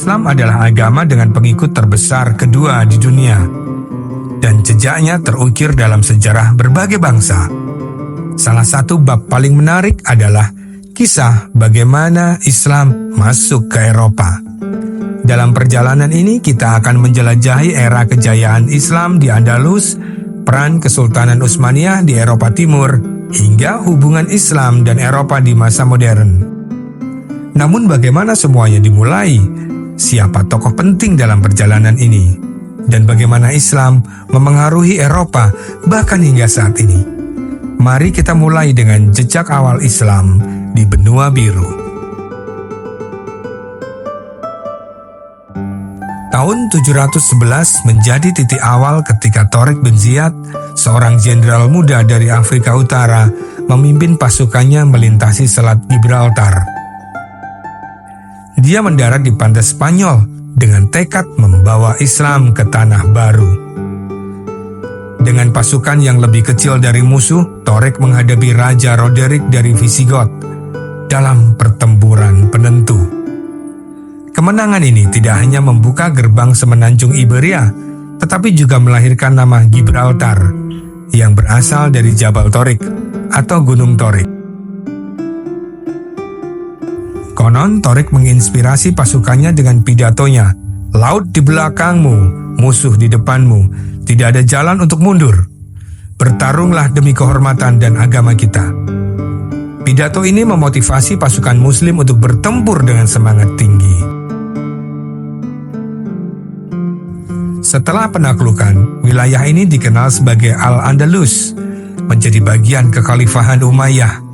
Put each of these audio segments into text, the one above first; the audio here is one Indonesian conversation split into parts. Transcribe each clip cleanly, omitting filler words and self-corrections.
Islam adalah agama dengan pengikut terbesar kedua di dunia, dan jejaknya terukir dalam sejarah berbagai bangsa. Salah satu bab paling menarik adalah kisah bagaimana Islam masuk ke Eropa. Dalam perjalanan ini kita akan menjelajahi era kejayaan Islam di Andalus, peran Kesultanan Utsmaniyah di Eropa Timur, hingga hubungan Islam dan Eropa di masa modern. Namun bagaimana semuanya dimulai? Siapa tokoh penting dalam perjalanan ini? Dan bagaimana Islam memengaruhi Eropa bahkan hingga saat ini? Mari kita mulai dengan jejak awal Islam di benua biru. Tahun 711 menjadi titik awal ketika Tariq bin Ziyad, seorang jenderal muda dari Afrika Utara, memimpin pasukannya melintasi Selat Gibraltar. Dia mendarat di pantai Spanyol dengan tekad membawa Islam ke tanah baru. Dengan pasukan yang lebih kecil dari musuh, Tariq menghadapi Raja Roderick dari Visigoth dalam pertempuran penentu. Kemenangan ini tidak hanya membuka gerbang semenanjung Iberia, tetapi juga melahirkan nama Gibraltar yang berasal dari Jabal Tariq atau Gunung Tariq. Konon, Tariq menginspirasi pasukannya dengan pidatonya, "Laut di belakangmu, musuh di depanmu, tidak ada jalan untuk mundur. Bertarunglah demi kehormatan dan agama kita." Pidato ini memotivasi pasukan Muslim untuk bertempur dengan semangat tinggi. Setelah penaklukan, wilayah ini dikenal sebagai Al-Andalus, menjadi bagian kekhalifahan Umayyah.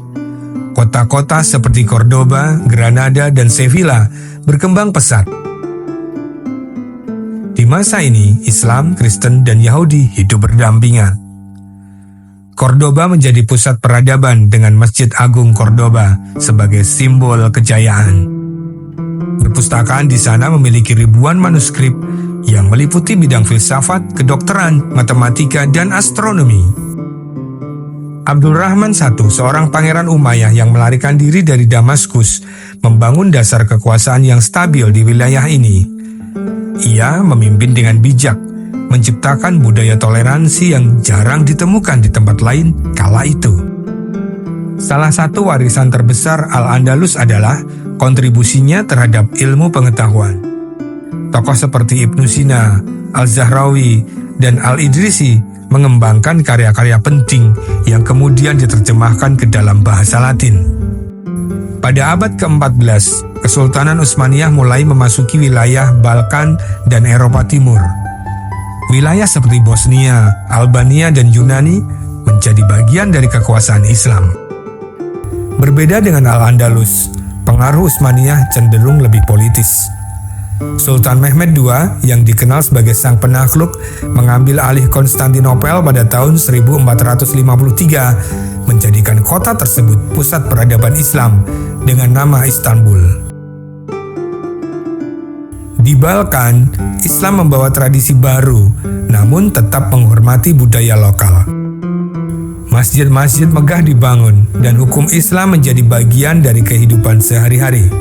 Kota-kota seperti Cordoba, Granada, dan Sevilla berkembang pesat. Di masa ini, Islam, Kristen, dan Yahudi hidup berdampingan. Cordoba menjadi pusat peradaban dengan Masjid Agung Cordoba sebagai simbol kejayaan. Perpustakaan di sana memiliki ribuan manuskrip yang meliputi bidang filsafat, kedokteran, matematika, dan astronomi. Abdurrahman I, seorang pangeran Umayyah yang melarikan diri dari Damaskus, membangun dasar kekuasaan yang stabil di wilayah ini. Ia memimpin dengan bijak, menciptakan budaya toleransi yang jarang ditemukan di tempat lain kala itu. Salah satu warisan terbesar Al-Andalus adalah kontribusinya terhadap ilmu pengetahuan. Tokoh seperti Ibnu Sina, Al-Zahrawi, dan Al-Idrisi mengembangkan karya-karya penting yang kemudian diterjemahkan ke dalam bahasa Latin. Pada abad ke-14, Kesultanan Utsmaniyah mulai memasuki wilayah Balkan dan Eropa Timur. Wilayah seperti Bosnia, Albania, dan Yunani menjadi bagian dari kekuasaan Islam. Berbeda dengan Al-Andalus, pengaruh Utsmaniyah cenderung lebih politis. Sultan Mehmed II yang dikenal sebagai sang penakluk mengambil alih Konstantinopel pada tahun 1453, menjadikan kota tersebut pusat peradaban Islam dengan nama Istanbul. Di Balkan, Islam membawa tradisi baru, namun tetap menghormati budaya lokal. Masjid-masjid megah dibangun dan hukum Islam menjadi bagian dari kehidupan sehari-hari.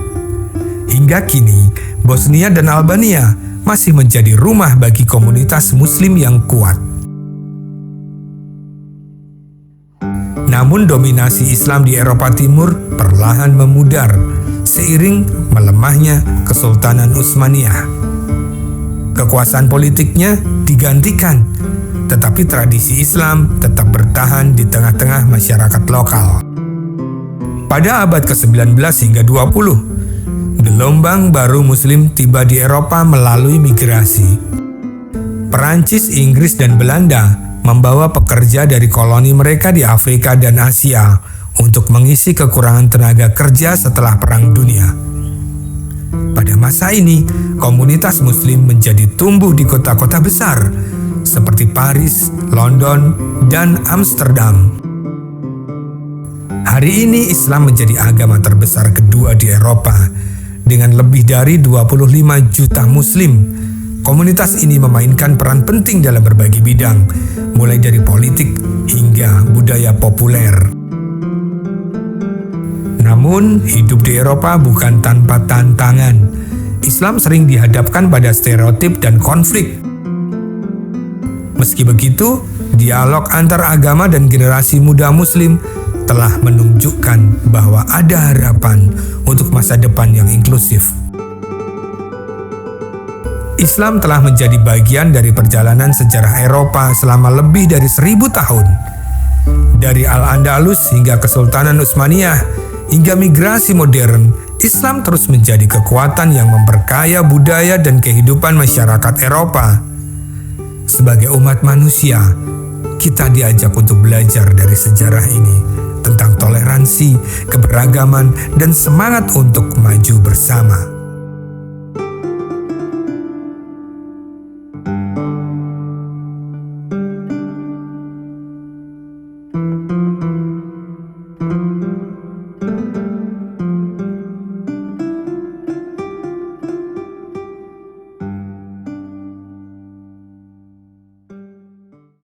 Hingga kini, Bosnia dan Albania masih menjadi rumah bagi komunitas Muslim yang kuat. Namun dominasi Islam di Eropa Timur perlahan memudar seiring melemahnya Kesultanan Utsmaniyah. Kekuasaan politiknya digantikan, tetapi tradisi Islam tetap bertahan di tengah-tengah masyarakat lokal. Pada abad ke-19 hingga 20, gelombang baru Muslim tiba di Eropa melalui migrasi. Perancis, Inggris, dan Belanda membawa pekerja dari koloni mereka di Afrika dan Asia untuk mengisi kekurangan tenaga kerja setelah Perang Dunia. Pada masa ini, komunitas Muslim menjadi tumbuh di kota-kota besar seperti Paris, London, dan Amsterdam. Hari ini Islam menjadi agama terbesar kedua di Eropa. Dengan lebih dari 25 juta Muslim, komunitas ini memainkan peran penting dalam berbagai bidang, mulai dari politik hingga budaya populer. Namun, hidup di Eropa bukan tanpa tantangan. Islam sering dihadapkan pada stereotip dan konflik. Meski begitu, dialog antar agama dan generasi muda Muslim telah menunjukkan bahwa ada harapan untuk masa depan yang inklusif. Islam telah menjadi bagian dari perjalanan sejarah Eropa selama lebih dari 1000 tahun. Dari Al-Andalus hingga Kesultanan Utsmaniyah hingga migrasi modern, Islam terus menjadi kekuatan yang memperkaya budaya dan kehidupan masyarakat Eropa. Sebagai umat manusia, kita diajak untuk belajar dari sejarah ini tentang toleransi, keberagaman, dan semangat untuk maju bersama.